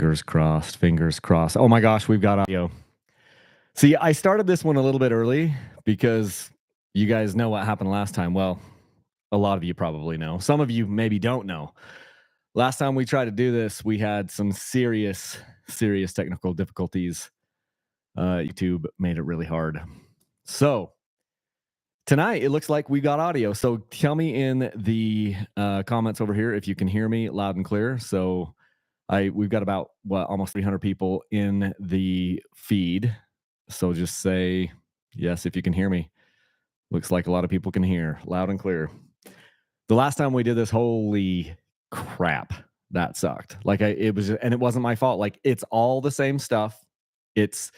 Fingers crossed. Fingers crossed. Oh my gosh, we've got audio. See, I started this one a little bit early because you guys know what happened last time. Well, a lot of you probably know. Some of you maybe don't know. Last time we tried to do this, we had some serious technical difficulties. YouTube made it really hard. So tonight, it looks like we got audio. So tell me in the comments over here if you can hear me loud and clear. So we've got about almost 300 people in the feed. So just say yes if you can hear me. Looks like a lot of people can hear loud and clear. The last time we did this, holy crap, that sucked. Like it wasn't my fault. Like it's all the same stuff. It's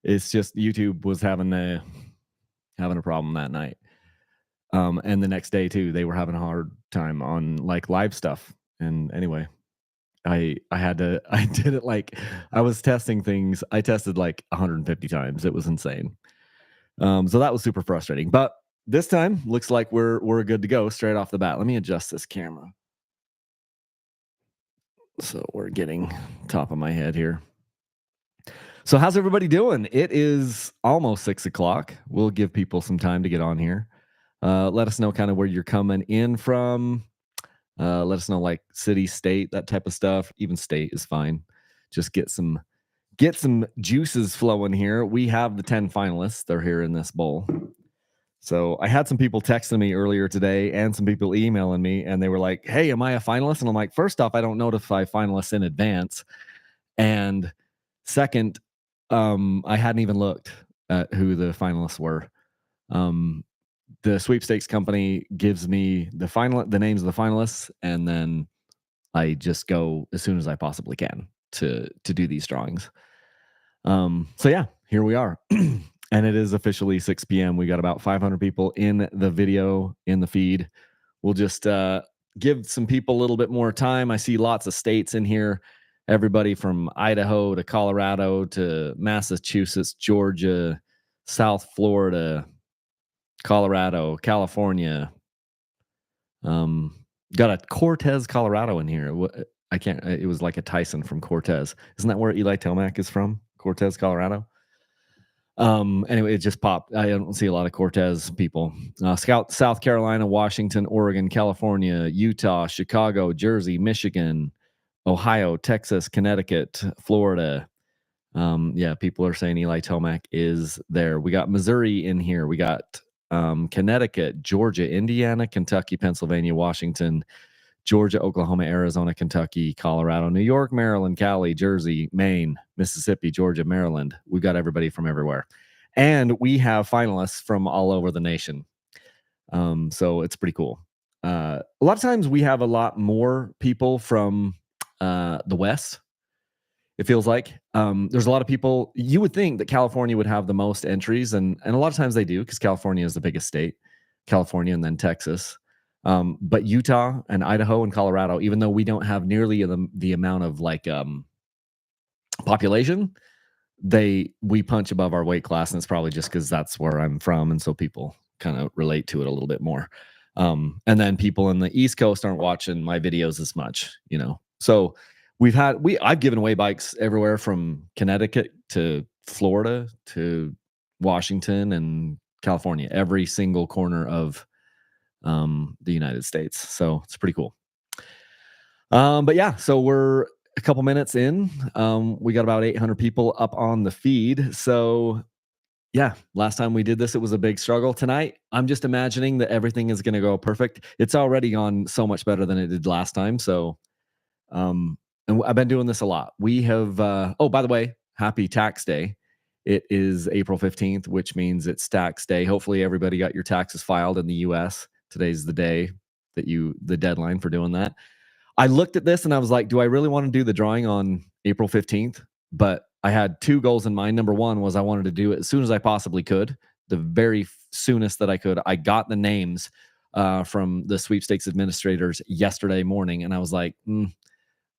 just YouTube was having a problem that night. And the next day too, they were having a hard time on like live stuff. And anyway, I did it like I was testing things. I tested like 150 times. It was insane. So that was super frustrating. But this time looks like we're good to go straight off the bat. Let me adjust this camera. So we're getting top of my head here. So how's everybody doing? It is almost 6 o'clock. We'll give people some time to get on here. Let us know kind of where you're coming in from. Let us know like city, state, that type of stuff. Even state is fine. Just get some juices flowing here. We have the 10 finalists. They're here in this bowl. So I had some people texting me earlier today and some people emailing me, and they were like, hey, am I a finalist? And I'm like, first off, I don't notify finalists in advance. And second, I hadn't even looked at who the finalists were. The sweepstakes company gives me the names of the finalists, and then I just go as soon as I possibly can to do these drawings. So yeah, here we are. And it is officially 6 p.m. We got about 500 people in the video, in the feed. We'll just give some people a little bit more time. I see lots of states in here. Everybody from Idaho to Colorado to Massachusetts, Georgia, South Florida, Colorado, California. Got a Cortez, Colorado in here. It was like a Tyson from Cortez. Isn't that where Eli Telmack is from? Cortez, Colorado. Anyway, it just popped. I don't see a lot of Cortez people. South Carolina, Washington, Oregon, California, Utah, Chicago, Jersey, Michigan, Ohio, Texas, Connecticut, Florida. Yeah, people are saying Eli Telmack is there. We got Missouri in here. We got Connecticut, Georgia, Indiana, Kentucky, Pennsylvania, Washington, Georgia, Oklahoma, Arizona, Kentucky, Colorado, New York, Maryland, Cali, Jersey, Maine, Mississippi, Georgia, Maryland. We've got everybody from everywhere. And we have finalists from all over the nation. So it's pretty cool. A lot of times we have a lot more people from the West. It feels like there's a lot of people. You would think that California would have the most entries, and a lot of times they do because California is the biggest state, California and then Texas. But Utah and Idaho and Colorado, even though we don't have nearly the amount of like population, we punch above our weight class, and it's probably just because that's where I'm from, and so people kind of relate to it a little bit more. And then people in the East Coast aren't watching my videos as much, you know. So I've given away bikes everywhere from Connecticut to Florida to Washington and California, every single corner of the United States. So it's pretty cool. But yeah, so we're a couple minutes in. We got about 800 people up on the feed. So yeah, last time we did this, it was a big struggle. Tonight, I'm just imagining that everything is going to go perfect. It's already gone so much better than it did last time. So, and I've been doing this a lot. We have, oh, by the way, happy tax day. It is April 15th, which means it's tax day. Hopefully everybody got your taxes filed in the US. Today's the day that the deadline for doing that. I looked at this and I was like, do I really want to do the drawing on April 15th? But I had two goals in mind. Number one was I wanted to do it as soon as I possibly could, the very soonest that I could. I got the names from the sweepstakes administrators yesterday morning, and I was like,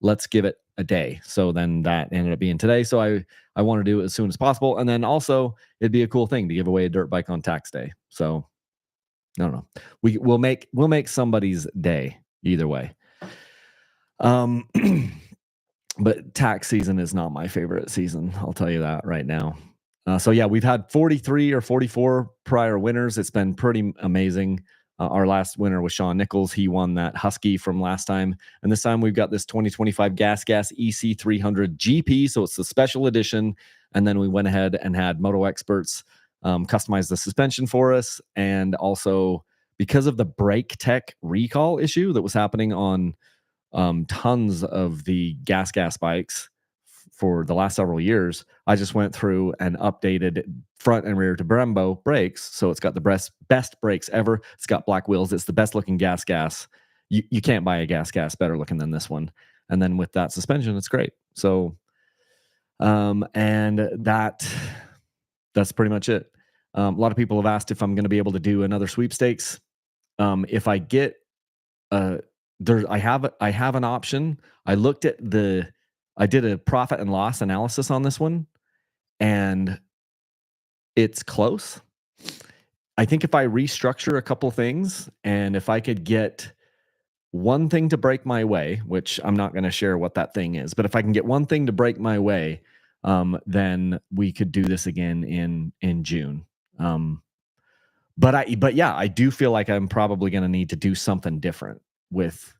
let's give it a day. So then that ended up being today. So I want to do it as soon as possible. And then also it'd be a cool thing to give away a dirt bike on tax day. So I don't know. We'll make somebody's day either way. but tax season is not my favorite season. I'll tell you that right now. So yeah, we've had 43 or 44 prior winners. It's been pretty amazing. Our last winner was Sean Nichols. He won that Husky from last time. And this time we've got this 2025 GasGas EC 300 GP. So it's the special edition. And then we went ahead and had Moto Experts customize the suspension for us. And also because of the brake tech recall issue that was happening on tons of the GasGas bikes for the last several years, I just went through and updated front and rear to Brembo brakes. So it's got the best brakes ever. It's got black wheels. It's the best looking GasGas. You can't buy a GasGas better looking than this one. And then with that suspension, it's great. So, and that's pretty much it. A lot of people have asked if I'm going to be able to do another sweepstakes. If I get I have an option. I did a profit and loss analysis on this one, and it's close. I think if I restructure a couple things, and if I could get one thing to break my way, which I'm not going to share what that thing is, but if I can get one thing to break my way, then we could do this again in June. But yeah, I do feel like I'm probably going to need to do something different with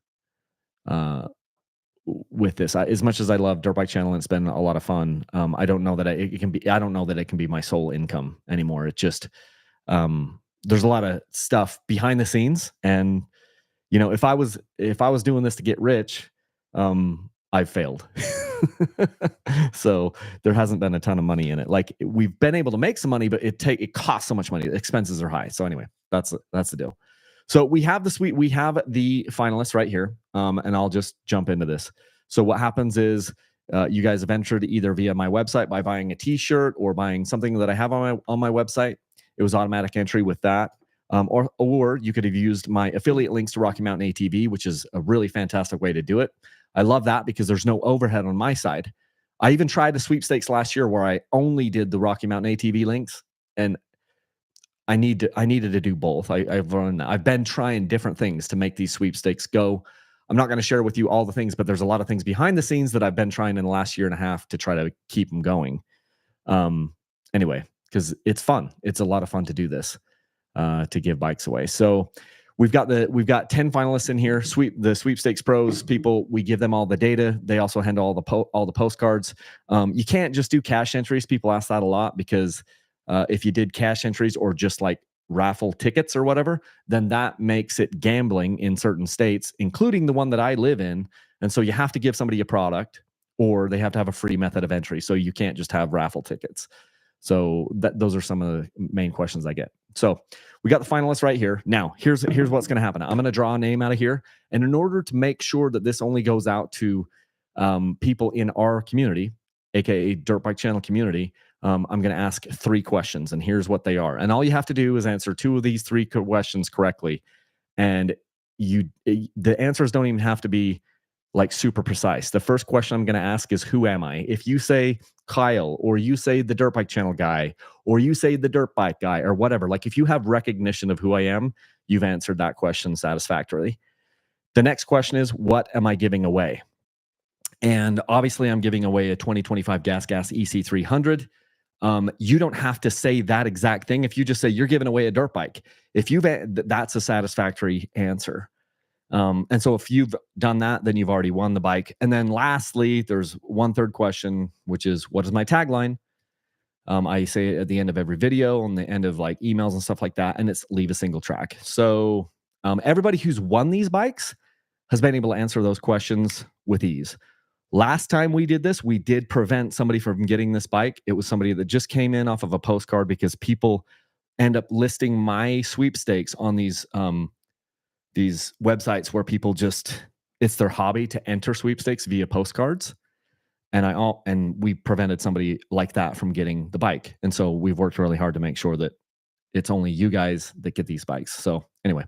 this. As much as I love Dirt Bike Channel and it's been a lot of fun, I don't know that it can be. I don't know that it can be my sole income anymore. It just there's a lot of stuff behind the scenes, and you know, if I was doing this to get rich, I've failed. So there hasn't been a ton of money in it. Like we've been able to make some money, but it costs so much money. The expenses are high. So anyway, that's the deal. So we have the finalists right here, and I'll just jump into this. So what happens is you guys have entered either via my website by buying a T-shirt or buying something that I have on my website. It was automatic entry with that. Or you could have used my affiliate links to Rocky Mountain ATV, which is a really fantastic way to do it. I love that because there's no overhead on my side. I even tried the sweepstakes last year where I only did the Rocky Mountain ATV links, and I needed to do both. I've been trying different things to make these sweepstakes go. I'm not going to share with you all the things, but there's a lot of things behind the scenes that I've been trying in the last year and a half to try to keep them going. Anyway, because it's fun. It's a lot of fun to do this. To give bikes away. So we've got 10 finalists in here. The sweepstakes pros people, we give them all the data. They also handle all the postcards. You can't just do cash entries. People ask that a lot because if you did cash entries or just like raffle tickets or whatever, then that makes it gambling in certain states, including the one that I live in. And so you have to give somebody a product, or they have to have a free method of entry. So you can't just have raffle tickets. So those are some of the main questions I get. So we got the finalists right here. Now, here's what's going to happen. I'm going to draw a name out of here. And in order to make sure that this only goes out to people in our community, aka Dirt Bike Channel community, I'm going to ask 3 questions. And here's what they are. And all you have to do is answer 2 of these 3 questions correctly. And the answers don't even have to be like super precise. The first question I'm going to ask is, who am I? If you say Kyle, or you say the Dirt Bike Channel guy, or you say the dirt bike guy, or whatever, like if you have recognition of who I am, you've answered that question satisfactorily. The next question is, what am I giving away? And obviously I'm giving away a 2025 GasGas EC 300. You don't have to say that exact thing. If you just say you're giving away a dirt bike, that's a satisfactory answer. And so if you've done that, then you've already won the bike. And then lastly, there's 1/3 question, which is, what is my tagline? I say it at the end of every video, on the end of like emails and stuff like that, and it's leave a single track. So everybody who's won these bikes has been able to answer those questions with ease. Last time we did this, we did prevent somebody from getting this bike. It was somebody that just came in off of a postcard, because people end up listing my sweepstakes on these websites where people it's their hobby to enter sweepstakes via postcards. And we prevented somebody like that from getting the bike. And so we've worked really hard to make sure that it's only you guys that get these bikes. So anyway,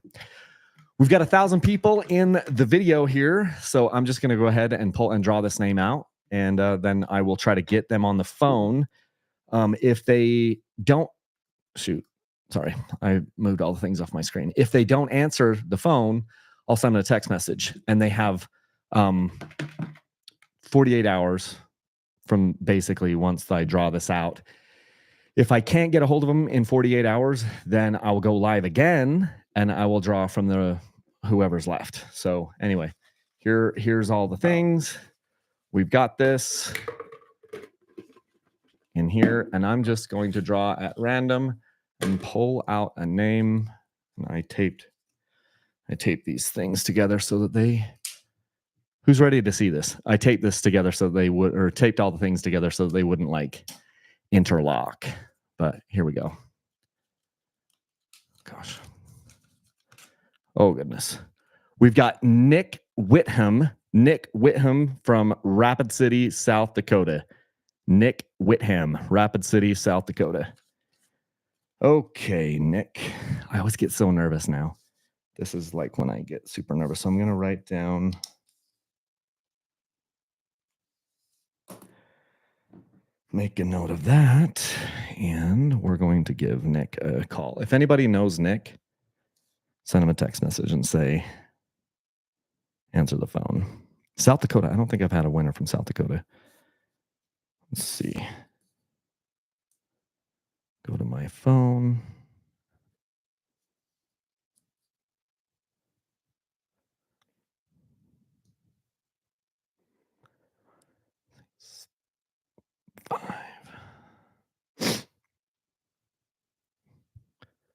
we've got 1,000 people in the video here. So I'm just going to go ahead and pull and draw this name out. And then I will try to get them on the phone. If they don't, sorry, I moved all the things off my screen. If they don't answer the phone, I'll send them a text message, and they have 48 hours from basically once I draw this out. If I can't get a hold of them in 48 hours, then I will go live again and I will draw from the whoever's left. So anyway, here's all the things. We've got this in here, and I'm just going to draw at random and pull out a name. And I taped these things together so that they, who's ready to see this? I taped this together so they would, or taped all the things together so they wouldn't like interlock. But here we go. Gosh. Oh, goodness. We've got Nick Whitham from Rapid City, South Dakota. Nick Whitham, Rapid City, South Dakota. Okay, Nick. I always get so nervous now. This is like when I get super nervous. So I'm going to write down. Make a note of that. And we're going to give Nick a call. If anybody knows Nick, send him a text message and say, answer the phone. South Dakota. I don't think I've had a winner from South Dakota. Let's see. Go to my phone.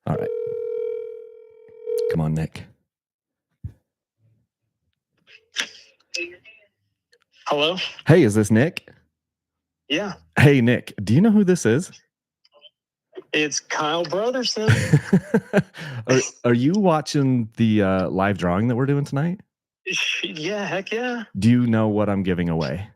All right. Come on, Nick. Hello? Hey, is this Nick? Yeah. Hey, Nick. Do you know who this is? It's Kyle Brotherson. Are you watching the live drawing that we're doing tonight? Yeah, heck yeah. Do you know what I'm giving away?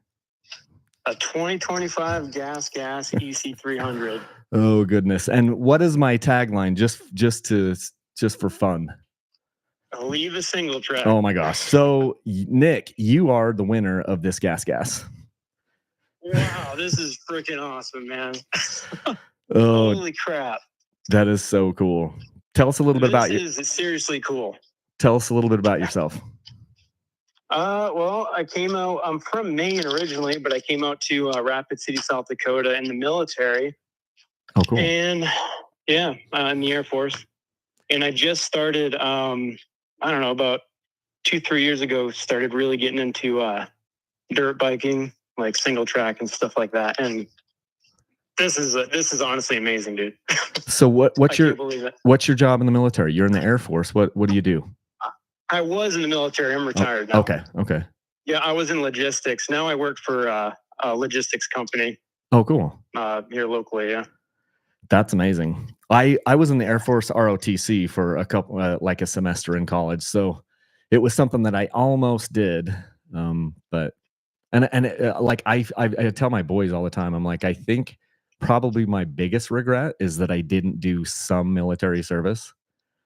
A 2025 GasGas EC 300. Oh goodness! And what is my tagline? Just for fun. Leave a single track. Oh my gosh! So Nick, you are the winner of this GasGas. Wow, this is freaking awesome, man. Oh, holy crap! That is so cool. Tell us a little bit about you. This is seriously cool. Tell us a little bit about yourself. Well, I came out. I'm from Maine originally, but I came out to Rapid City, South Dakota, in the military. Oh, cool. And yeah, in the Air Force. And I just started. I don't know, about 2-3 years ago, started really getting into dirt biking, like single track and stuff like that. And this is honestly amazing, dude. So what's your job in the military? You're in the Air Force. What do you do? I was in the military. I'm retired now. Okay. Yeah, I was in logistics. Now I work for a logistics company. Oh, cool. Here locally, yeah. That's amazing. I was in the Air Force ROTC for a couple, like a semester in college. So it was something that I almost did. But like I tell my boys all the time, I'm like, I think probably my biggest regret is that I didn't do some military service.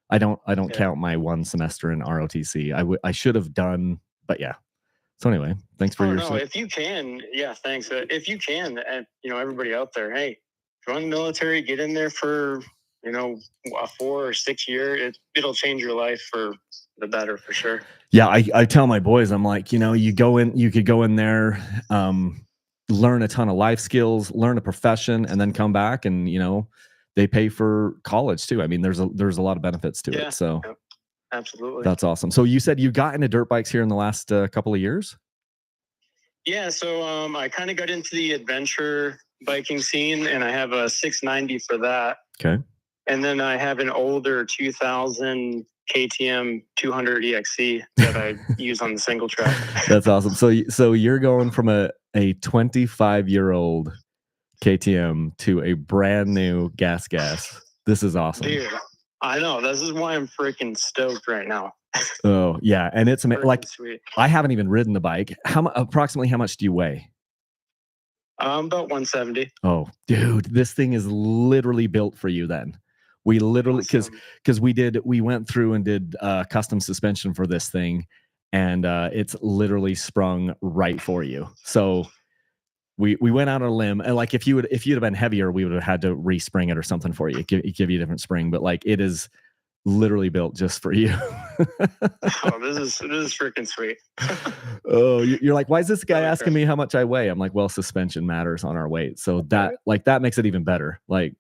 I don't count my one semester in ROTC. I should have done, but yeah. So anyway, thanks for if you can, yeah, thanks. If you can, and everybody out there, hey, join the military, get in there for a 4 or 6 year. It'll change your life for the better, for sure. Yeah, I tell my boys, I'm like, you could go in there, learn a ton of life skills, learn a profession, and then come back and they pay for college too. I mean, there's a lot of benefits to it. So yeah, absolutely. That's awesome. So you said you got into dirt bikes here in the last couple of years? Yeah. So I kind of got into the adventure biking scene, and I have a 690 for that. Okay. And then I have an older 2000 KTM 200 EXC that I use on the single track. That's awesome. So you're going from a 25-year-old KTM to a brand new GasGas. This is awesome. Dude, I know. This is why I'm freaking stoked right now. Oh yeah, and it's like sweet. I haven't even ridden the bike. Approximately how much do you weigh? About 170. Oh, dude, this thing is literally built for you. Then we literally because we went through and did custom suspension for this thing, and it's literally sprung right for you. So we went out on a limb, and like if you'd have been heavier, we would have had to respring it or something for you. Give you a different spring, but like it is literally built just for you. Oh, this is freaking sweet. Oh, you're like, why is this guy asking me how much I weigh? I'm like, well, suspension matters on our weight, so that that makes it even better. Like,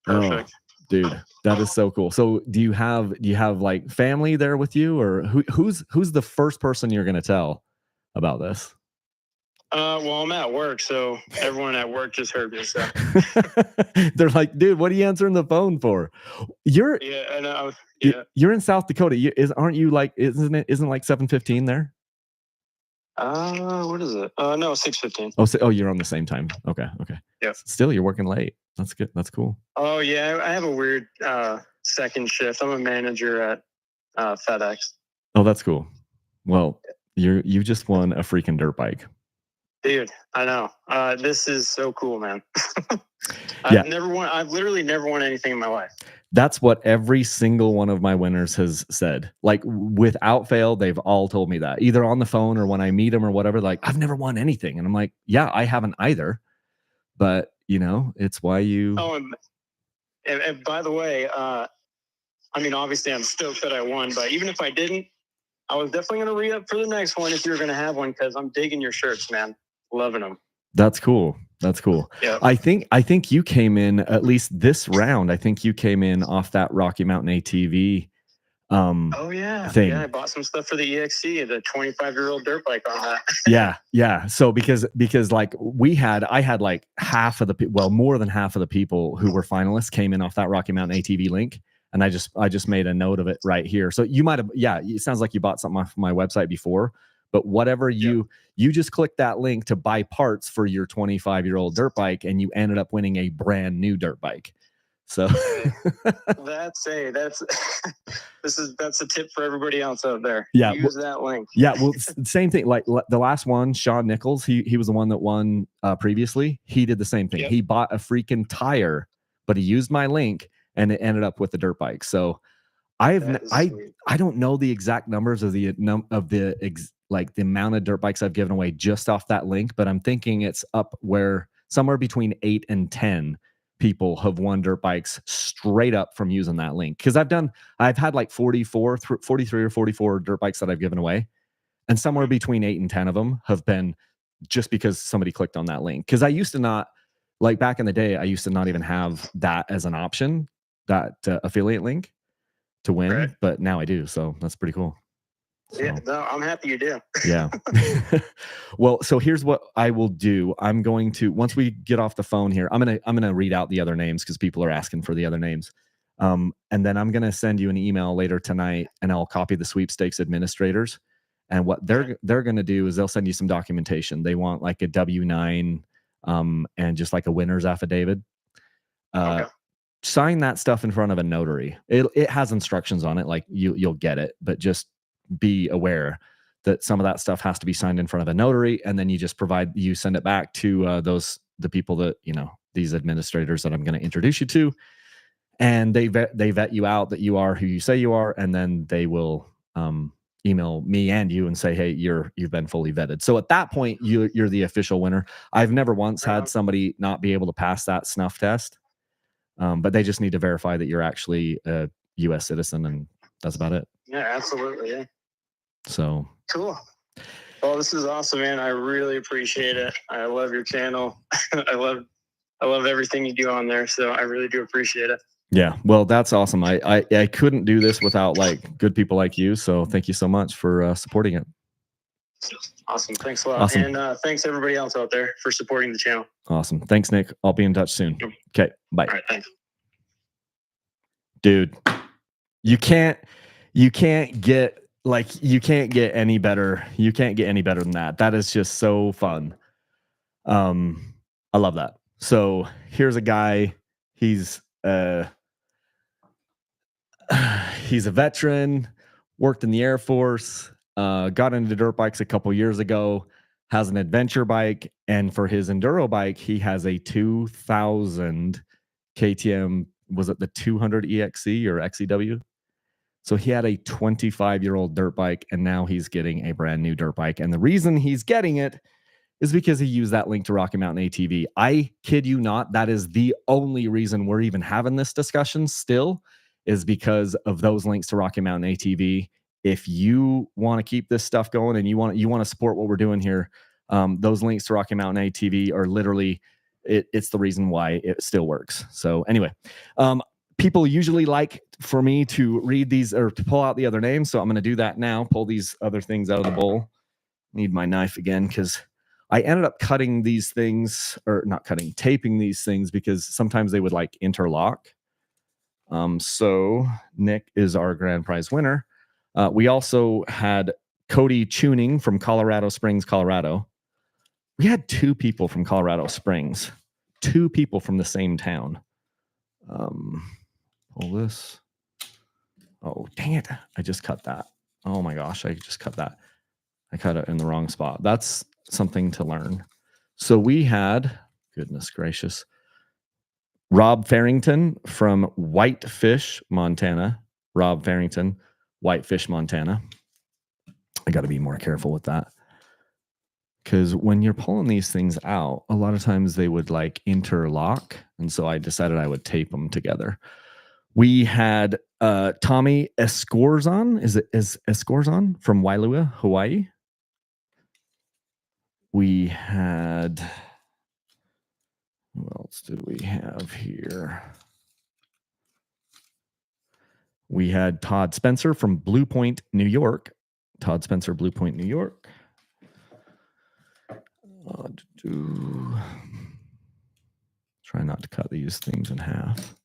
perfect, dude, that is so cool. So do you have like family there with you, or who's the first person you're gonna tell about this? Well, I'm at work, so everyone at work just heard me. So they're like, dude, what are you answering the phone for? You're in South Dakota. Aren't you like, isn't like 7:15 there? What is it? No, 6:15. Oh, you're on the same time. Okay. Yeah. Still, you're working late. That's good. That's cool. Oh yeah, I have a weird second shift. I'm a manager at FedEx. Oh, that's cool. Well, you just won a freaking dirt bike. Dude, I know. This is so cool, man. I've literally never won anything in my life. That's what every single one of my winners has said. Like, without fail, they've all told me that, either on the phone or when I mean them or whatever. Like, I've never won anything. And I'm like, yeah, I haven't either. But, it's why you... Oh, and by the way, I mean, obviously I'm stoked that I won, but even if I didn't, I was definitely going to re-up for the next one if you're going to have one, because I'm digging your shirts, man. Loving them. That's cool. Yeah. I think you came in, at least this round, I think you came in off that Rocky Mountain ATV oh yeah thing. Yeah, I bought some stuff for the EXC, the 25-year-old dirt bike on that. yeah. So because like I had like half of more than half of the people who were finalists came in off that Rocky Mountain ATV link. And I just made a note of it right here. So you might have, it sounds like you bought something off my website before, but whatever you just clicked that link to buy parts for your 25-year-old dirt bike, and you ended up winning a brand new dirt bike. So that's a tip for everybody else out there. Yeah, use that link. Yeah, well, same thing. Like the last one, Sean Nichols, he was the one that won previously. He did the same thing. Yep. He bought a freaking tire, but he used my link, and it ended up with the dirt bike. So I don't know the exact numbers of the amount of dirt bikes I've given away just off that link, but I'm thinking it's up where somewhere between 8 and 10 people have won dirt bikes straight up from using that link. Because I've had like 43 or 44 dirt bikes that I've given away, and somewhere between 8 and 10 of them have been just because somebody clicked on that link. Because I used to not, like back in the day, I used to not even have that as an option, that affiliate link to win, right. But now I do, so that's pretty cool. So, yeah, no, I'm happy you do. Yeah. Well, so here's what I will do. I'm going to, once we get off the phone here, I'm gonna read out the other names because people are asking for the other names. And then I'm gonna send you an email later tonight, and I'll copy the sweepstakes administrators. And what they're gonna do is they'll send you some documentation. They want like a W-9 and just like a winner's affidavit. Okay. Sign that stuff in front of a notary. It has instructions on it, like you'll get it, but just be aware that some of that stuff has to be signed in front of a notary, and then you send it back to the people that, these administrators that I'm going to introduce you to, and they vet you out that you are who you say you are, and then they will email me and you and say, hey, you've been fully vetted. So at that point, you're the official winner. I've never once had somebody not be able to pass that snuff test. But they just need to verify that you're actually a U.S. citizen, and that's about it. Yeah, absolutely. Yeah. So cool. Well, this is awesome, man. I really appreciate it. I love your channel. I love everything you do on there. So I really do appreciate it. Yeah. Well, that's awesome. I couldn't do this without like good people like you. So thank you so much for supporting it. Awesome. Thanks a lot. Awesome. And thanks everybody else out there for supporting the channel. Awesome. Thanks, Nick. I'll be in touch soon. Okay. Bye. All right. Thanks. Dude, you can't get any better. You can't get any better than that. That is just so fun. I love that. So here's a guy. He's a veteran, worked in the Air Force, got into dirt bikes a couple years ago, has an adventure bike, and for his enduro bike, he has a 2000 KTM. Was it the 200 EXC or XEW? So he had a 25-year-old dirt bike, and now he's getting a brand new dirt bike. And the reason he's getting it is because he used that link to Rocky Mountain ATV. I kid you not, that is the only reason we're even having this discussion still, is because of those links to Rocky Mountain ATV. If you want to keep this stuff going and you want to support what we're doing here, those links to Rocky Mountain ATV are literally it's the reason why it still works. So anyway, people usually like for me to read these or to pull out the other names, so I'm going to do that now. Pull these other things out of the bowl. Need my knife again because I ended up cutting these things, or not cutting, taping these things because sometimes they would like interlock. So Nick is our grand prize winner. We also had Cody Tuning from Colorado Springs, Colorado. We had 2 people from Colorado Springs, 2 people from the same town. Pull this. Oh, dang it. I just cut that. Oh my gosh, I just cut that. I cut it in the wrong spot. That's something to learn. So we had, goodness gracious, Rob Farrington from Whitefish, Montana. Rob Farrington, Whitefish, Montana. I got to be more careful with that. Because when you're pulling these things out, a lot of times they would like interlock. And so I decided I would tape them together. We had Tommy Escorzon. Is Escorzon from Wailua, Hawaii? We had, what else did we have here? We had Todd Spencer from Blue Point, New York. Todd Spencer, Blue Point, New York. Try not to cut these things in half.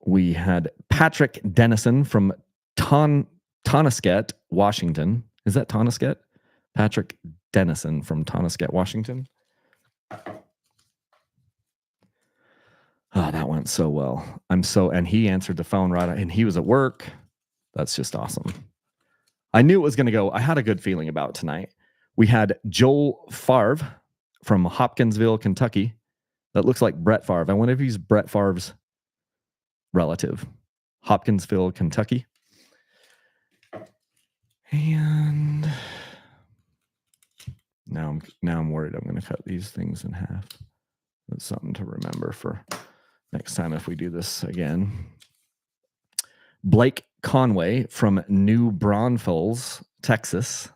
We had Patrick Dennison from Tonasket, Washington. Is that Tonasket? Patrick Dennison from Tonasket, Washington. Oh, that went so well. And he answered the phone right, and he was at work. That's just awesome. I knew it was going to go. I had a good feeling about tonight. We had Joel Favre from Hopkinsville, Kentucky. That looks like Brett Favre. I wonder if he's Brett Favre's relative. Hopkinsville, Kentucky. And now I'm worried I'm going to cut these things in half. That's something to remember for next time if we do this again. Blake Conway from New Braunfels, Texas.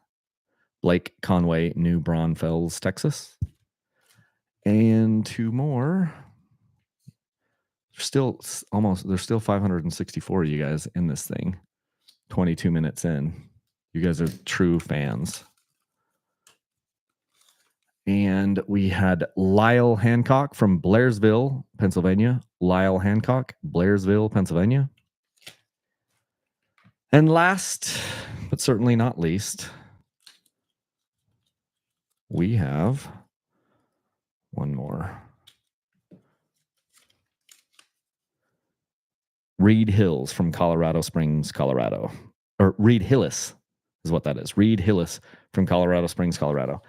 Blake Conway, New Braunfels, Texas. And 2 more. There's still 564 of you guys in this thing. 22 minutes in. You guys are true fans. And we had Lyle Hancock from Blairsville, Pennsylvania. Lyle Hancock, Blairsville, Pennsylvania. And last, but certainly not least, we have one more. Reed Hills from Colorado Springs, Colorado. Or Reed Hillis is what that is. Reed Hillis from Colorado Springs, Colorado.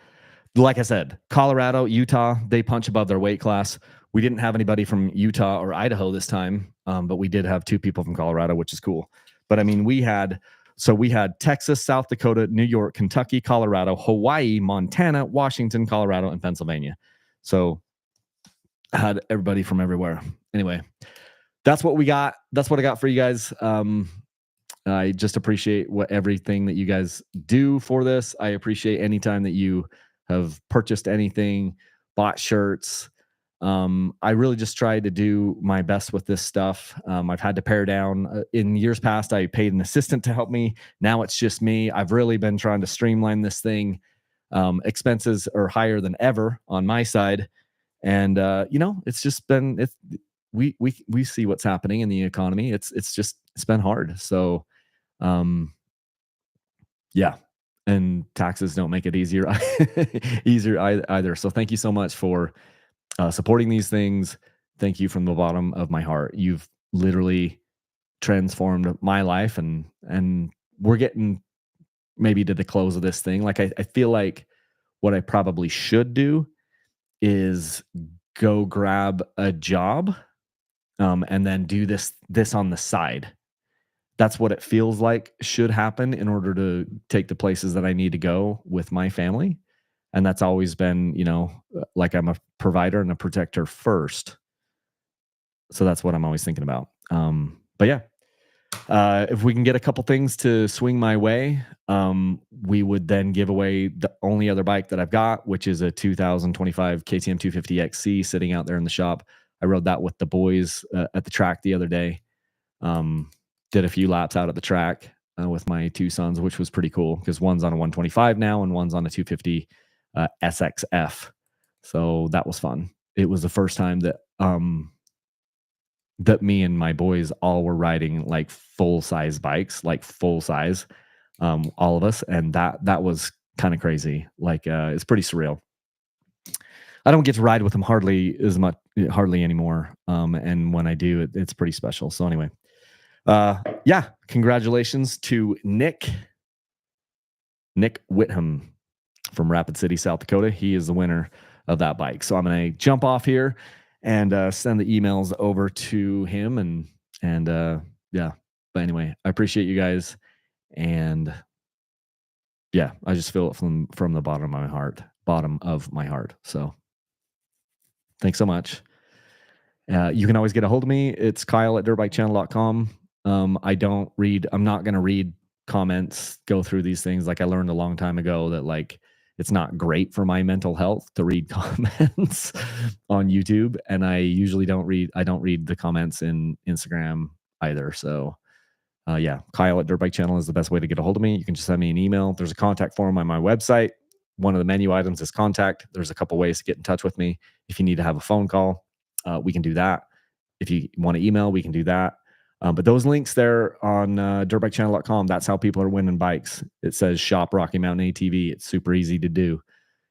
Like I said, Colorado, Utah, they punch above their weight class. We didn't have anybody from Utah or Idaho this time, but we did have 2 people from Colorado, which is cool. But I mean, we had Texas, South Dakota, New York, Kentucky, Colorado, Hawaii, Montana, Washington, Colorado, and Pennsylvania. So I had everybody from everywhere. Anyway, that's what we got. That's what I got for you guys. I just appreciate everything that you guys do for this. I appreciate any time that you have purchased anything, bought shirts. I really just tried to do my best with this stuff. I've had to pare down. In years past, I paid an assistant to help me. Now it's just me. I've really been trying to streamline this thing. Expenses are higher than ever on my side. And, it's just been, we see what's happening in the economy. It's been hard. So, yeah. And taxes don't make it easier either. So thank you so much for supporting these things. Thank you from the bottom of my heart. You've literally transformed my life, and we're getting maybe to the close of this thing. Like I feel like what I probably should do is go grab a job and then do this on the side. That's what it feels like should happen in order to take the places that I need to go with my family. And that's always been, like I'm a provider and a protector first. So that's what I'm always thinking about. But yeah, if we can get a couple things to swing my way, we would then give away the only other bike that I've got, which is a 2025 KTM 250 XC sitting out there in the shop. I rode that with the boys at the track the other day. Did a few laps out at the track with my two sons, which was pretty cool because one's on a 125 now and one's on a 250 SXF. So that was fun. It was the first time that that me and my boys all were riding like full size bikes, like full size, all of us, and that was kind of crazy. Like it's pretty surreal. I don't get to ride with them hardly anymore, and when I do, it's pretty special. So anyway, yeah, congratulations to Nick Whitham from Rapid City, South Dakota. He is the winner of that bike. So I'm going to jump off here and send the emails over to him. And yeah, but anyway, I appreciate you guys. And yeah, I just feel it from the bottom of my heart. So thanks so much. You can always get a hold of me. It's Kyle@dirtbikechannel.com. I'm not going to read comments, go through these things. Like I learned a long time ago that like, it's not great for my mental health to read comments on YouTube. And I usually don't read the comments in Instagram either. So yeah, Kyle@dirtbikechannel is the best way to get a hold of me. You can just send me an email. There's a contact form on my website. One of the menu items is contact. There's a couple ways to get in touch with me. If you need to have a phone call, we can do that. If you want to email, we can do that. But those links there on dirtbikechannel.com, that's how people are winning bikes. It says shop Rocky Mountain ATV. It's super easy to do.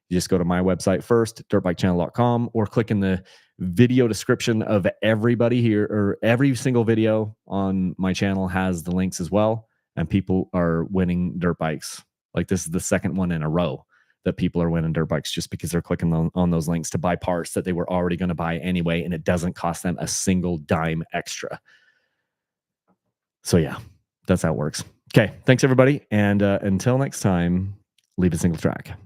You just go to my website first, dirtbikechannel.com, or click in the video description of everybody here, or every single video on my channel has the links as well. And people are winning dirt bikes. Like this is the second one in a row that people are winning dirt bikes just because they're clicking on those links to buy parts that they were already going to buy anyway, and it doesn't cost them a single dime extra. So yeah, that's how it works. Okay, thanks everybody, and until next time, leave a single track.